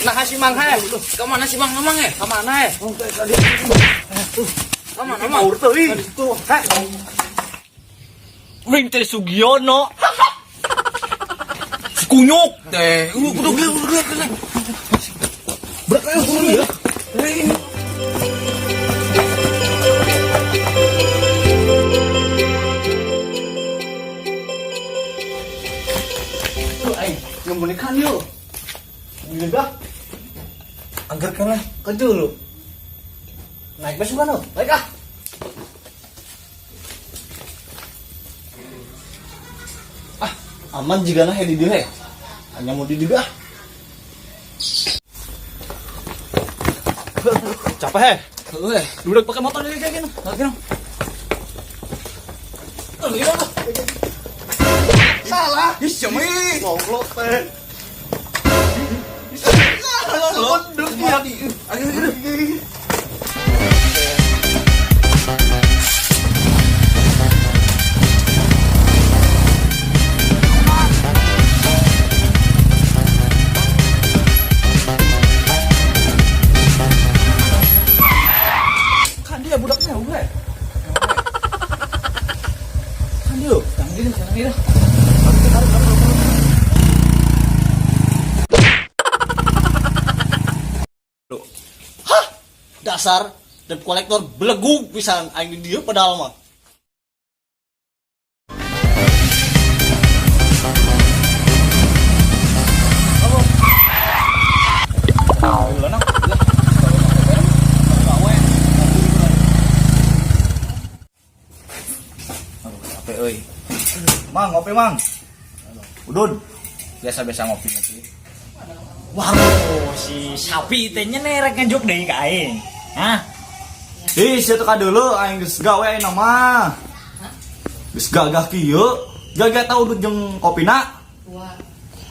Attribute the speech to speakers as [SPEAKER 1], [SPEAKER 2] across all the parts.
[SPEAKER 1] Nah si Mang kemana si Mang Mang kemana kemana Mang itu Wing teh Sugiono si kunyuk teh udah berat ya yang boneka yuk juga anggar kan ke dulu naik bus kan lo naik aman jika nah di dia hanya mau di dia capek duduk pakai motor ini kayak gini salah siapa goblok teh kan dia budaknya gue kan dia jangan gitu dasar dan kolektor belegu pisan aing di dieu padahal mah. Mang, ngopi mang. Udun. Biasa-biasa ngopi.
[SPEAKER 2] Waduh, si sapi tehnya nerek ngejuk deh ka aing. Hah?
[SPEAKER 1] Ih, sieu teh dulu aing geus gawe ayeuna mah. Geus gagah kieu, gagah tau udut jeung kopina.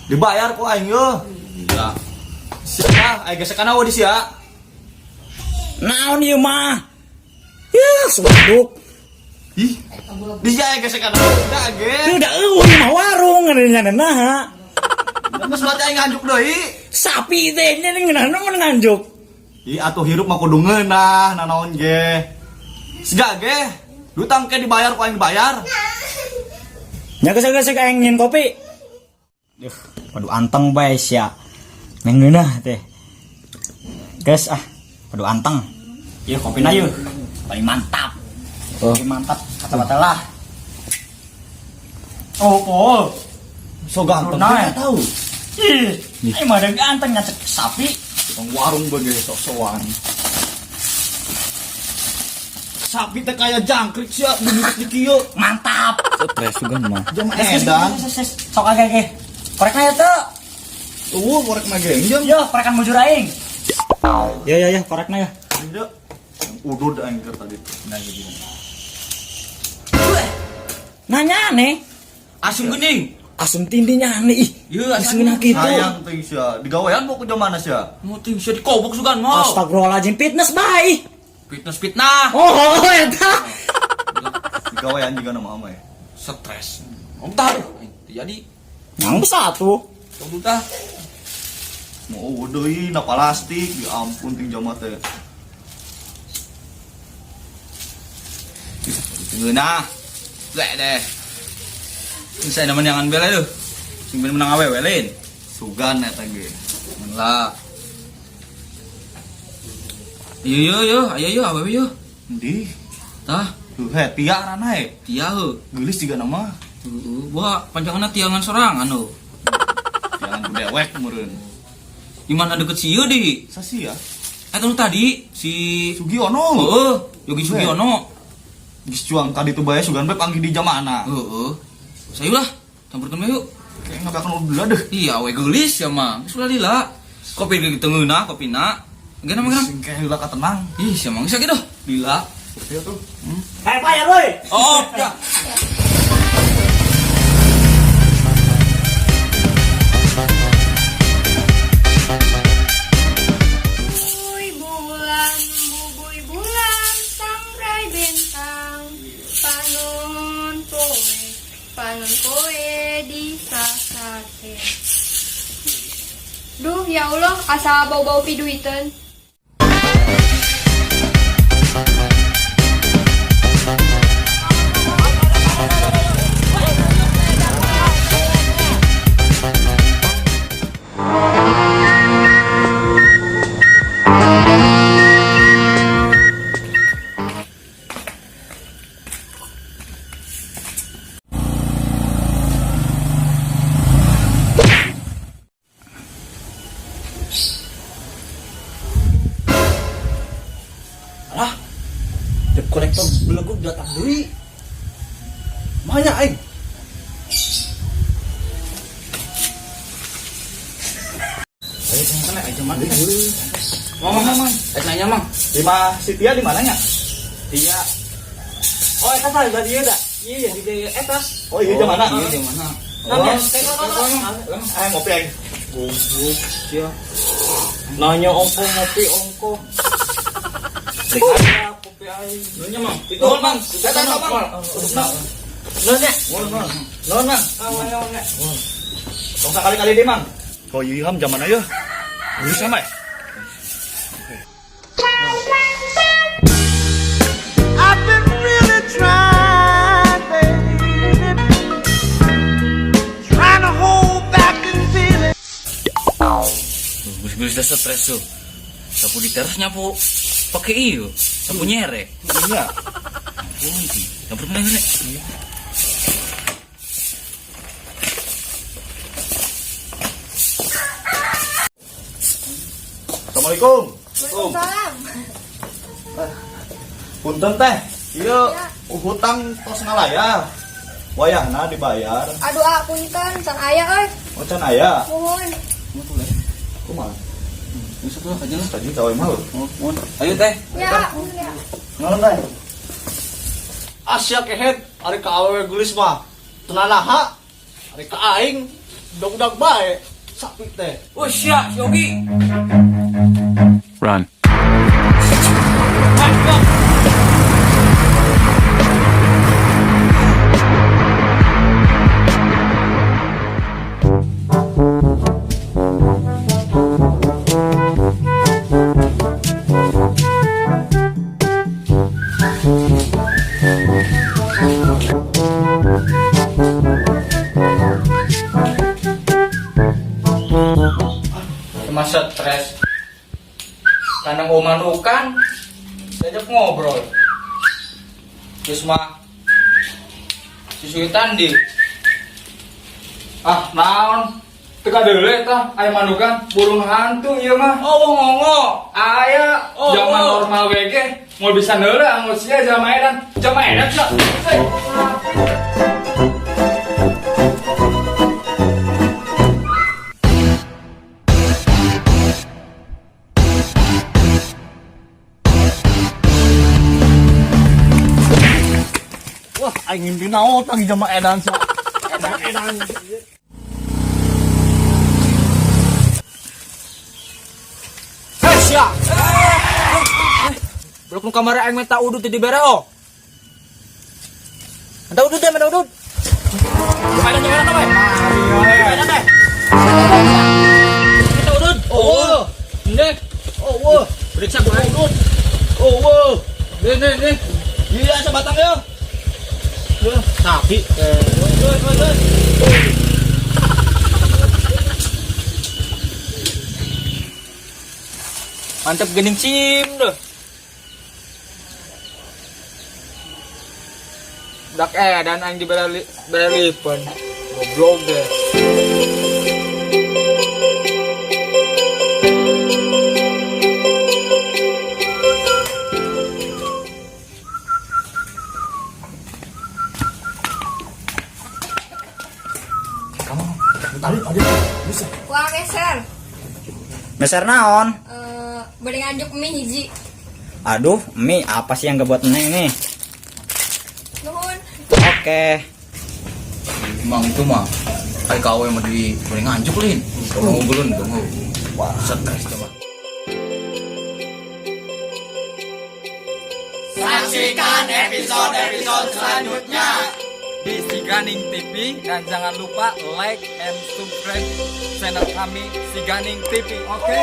[SPEAKER 1] Dibayar ku aing yeuh. Iya. Sia, aing geus kana we di sia.
[SPEAKER 2] Naon ieu mah? Yah, suduk.
[SPEAKER 1] Ih, di sia aing geus kana udah ge.
[SPEAKER 2] Udah eueuh mah warung ngeunana naha.
[SPEAKER 1] Geus mati aing nganjuk deui.
[SPEAKER 2] Sapi tehnya ngeunana nganjuk.
[SPEAKER 1] Ih, atuh hirup mah kudu ngeunah nanaon ge. Siga ge, dutang ke dibayar ku aing bayar.
[SPEAKER 2] Nya geus-geus aing nyin kopi. Waduh anteng bae sia. Ngeunah teh. Geus waduh anteng. Ieu kopina ieu. Paling mantap. Paling mantap kata-kata lah. Oh.
[SPEAKER 1] So ganteng
[SPEAKER 2] Nah,
[SPEAKER 1] tahu.
[SPEAKER 2] Ih, aing mah ganteng ngacek sapi.
[SPEAKER 1] Bang warung bagai sok-sokan. Sapi teh kaya jangkrik sia duduk di kieu.
[SPEAKER 2] Mantap.
[SPEAKER 1] Stres juga mah. Jam
[SPEAKER 2] Edan. Sok agak korek aya teu.
[SPEAKER 1] Korek mah gengjam.
[SPEAKER 2] Yo, korekan bujur aing. Ya, korekna ya.
[SPEAKER 1] Ada udud aing keur tadi. Nah, gini.
[SPEAKER 2] Nanya nih.
[SPEAKER 1] Asum geuning.
[SPEAKER 2] Asum tindinya aneh ih.
[SPEAKER 1] Ieu
[SPEAKER 2] asumna kitu.
[SPEAKER 1] Hayang teh sia. Digawean mau ku mana sia? Mau teh sia dikobok sugan mau.
[SPEAKER 2] Astagfirullahaladzim, fitness bae.
[SPEAKER 1] Fitnah.
[SPEAKER 2] Oh, eta.
[SPEAKER 1] Digawean juga nama ama ya. Stres. Entar jadi
[SPEAKER 2] Yang satu.
[SPEAKER 1] tunggu tah. Mau deui na plastik, ya ampun ting jama teh. Ngeunah. Lek deh. Bisa naman yang bela tuh. Sing menang awewe lain. Sugan eta ge. Mun lah. Ayo awewe yo. Endi? Tah, tuh tia arana he. Tia heuh. Geulis jiga nama. Wah, panjanganna tiangan sorangan heuh. Tiangan dewek meureun. Gimana deket si ieu di? Sasi ya? Eta nu tadi si Sugiono. Heeh, Yogi Sugiono. Geus cuang tadi tuh bae sugan bae panggil di jamana. Heeh. Sayulah, campurkan yuk. Kayak nggak akan udah deh. Iya, we gelis ya mah. Sudah lila. Kopi di tenguna, kopi nak. Gak nama gak? Kayak lila tenang. Ih, siapa bisa gitu? Lila. Ayo tuh.
[SPEAKER 2] Bayar woi.
[SPEAKER 1] Oh, ya.
[SPEAKER 3] Duh, ya Allah, asa bau-bau piduiten.
[SPEAKER 1] Alah, debt collector beleguk datang deui. Mahanya aing. Ayo tanya aja mah. Mang. Nanya mang. Si Tia di mananya? Tia. Oh, eta tah di dieu da. Iya, di eta. Oh, iya di mana? Iya di mana? Ayo ngopi aing. Goblok, sia. Nanya ongko. Ayo, kopi aing. Nanya mang. Itu mang. Eta mang. Nanya. Non mang. Tong sakali-kali deh mang. Oh iya ham zaman aja. Urus sama ya.
[SPEAKER 4] I've been really trying, baby, trying to hold back this feeling.
[SPEAKER 1] Gus udah stres tuh. Sapu di teras nyapu pakai iyo. Sapu nyere. Iya. Oh ini. Yang pernah nyere. Assalamualaikum.
[SPEAKER 3] Waalaikumsalam.
[SPEAKER 1] Punten teh. Iya, hutang tos ngalayah. Wayahna dibayar.
[SPEAKER 3] Aduh, punten, can aya euy.
[SPEAKER 1] Oh can aya.
[SPEAKER 3] Nuhun.
[SPEAKER 1] Kumaha? Bisa tuh aja lah tadi cawe mah. Mohon. Ayo teh.
[SPEAKER 3] Ya, nuhun ya.
[SPEAKER 1] Naon teh?
[SPEAKER 4] Asya kehet, ari ka awewe gelis mah. Tenanaha, ari ka aing, budak-budak bae. Sapi teh.
[SPEAKER 1] Oh sia, Yogi.
[SPEAKER 5] Run.
[SPEAKER 1] Masa stres. Karena mau manukan, diajak ngobrol. Terus mah susuitan di. Ah, naon? Teka deuleu tah aya manukan burung hantu ieu mah. Oh, ngongo. Aya zaman normal we ge moal bisa neuleuh anu sia jama edan. Jama edan sia.
[SPEAKER 4] Wah, aing ngimpi naon tang jama edan sa. Edan.
[SPEAKER 1] Hei sia. Belum kamar aing minta udut di bereo. Ada udut deh, ada udut. Gimana teh? Gimana teh? Kita udut. Oh. Ndek.
[SPEAKER 4] Oh, wah.
[SPEAKER 1] Periksa gua udut.
[SPEAKER 4] Oh, wah.
[SPEAKER 1] Nih.
[SPEAKER 4] Iya, sabatang ya.
[SPEAKER 1] Tapi mantap gening sim deh. Dak dan aing di beralipan. Goblok deh.
[SPEAKER 3] Wah, geser.
[SPEAKER 2] Meser naon?
[SPEAKER 3] Bade nganjuk mie hiji.
[SPEAKER 2] Aduh, mie apa sih yang gak buat neng nih?
[SPEAKER 3] Nuhun.
[SPEAKER 2] Oke.
[SPEAKER 1] Emang itu mah kayak kawe mah di boleh nganjuk lin. Tunggu belum tunggu. Wah, stres coba.
[SPEAKER 4] Saksikan episode selanjutnya.
[SPEAKER 1] di Siganing TV dan jangan lupa like and subscribe channel kami Siganing TV. Oke.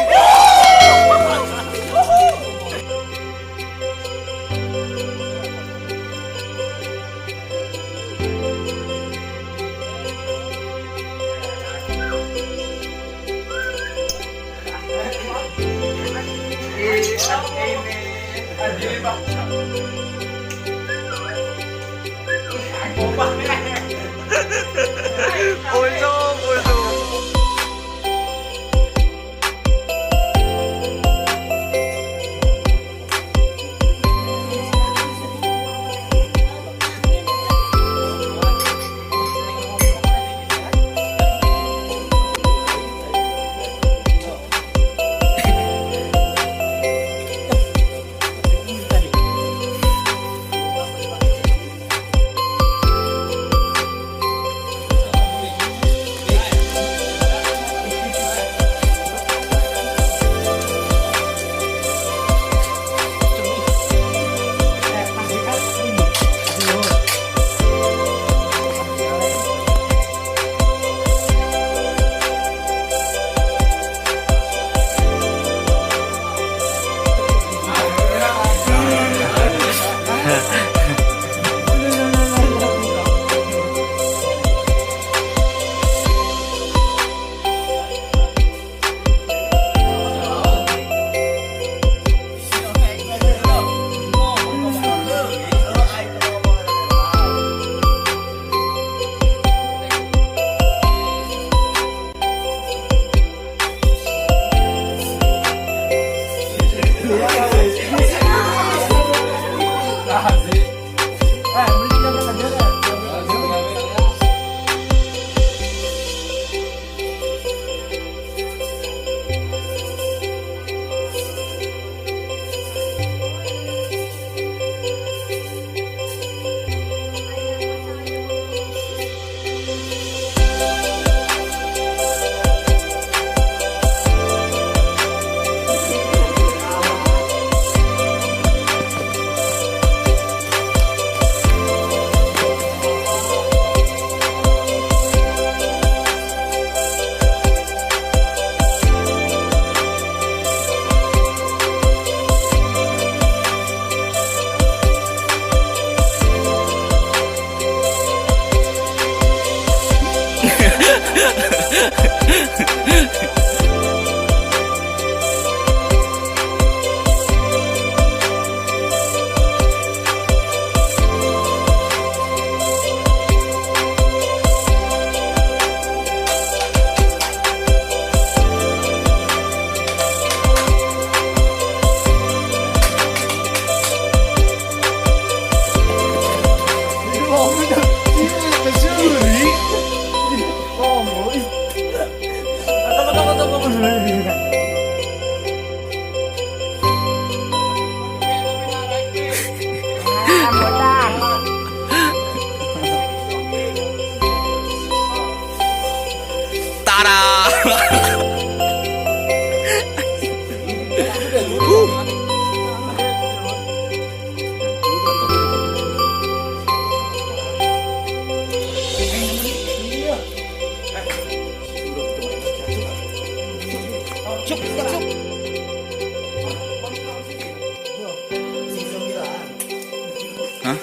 [SPEAKER 1] Hah?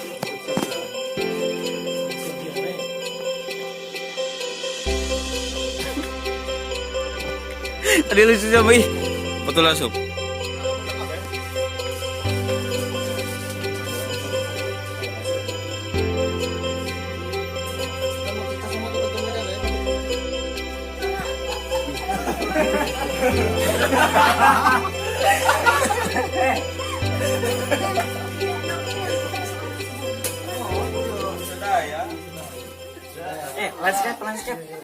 [SPEAKER 1] Tadi lu susah, Boy. Betul lah, Sob.
[SPEAKER 2] Landscape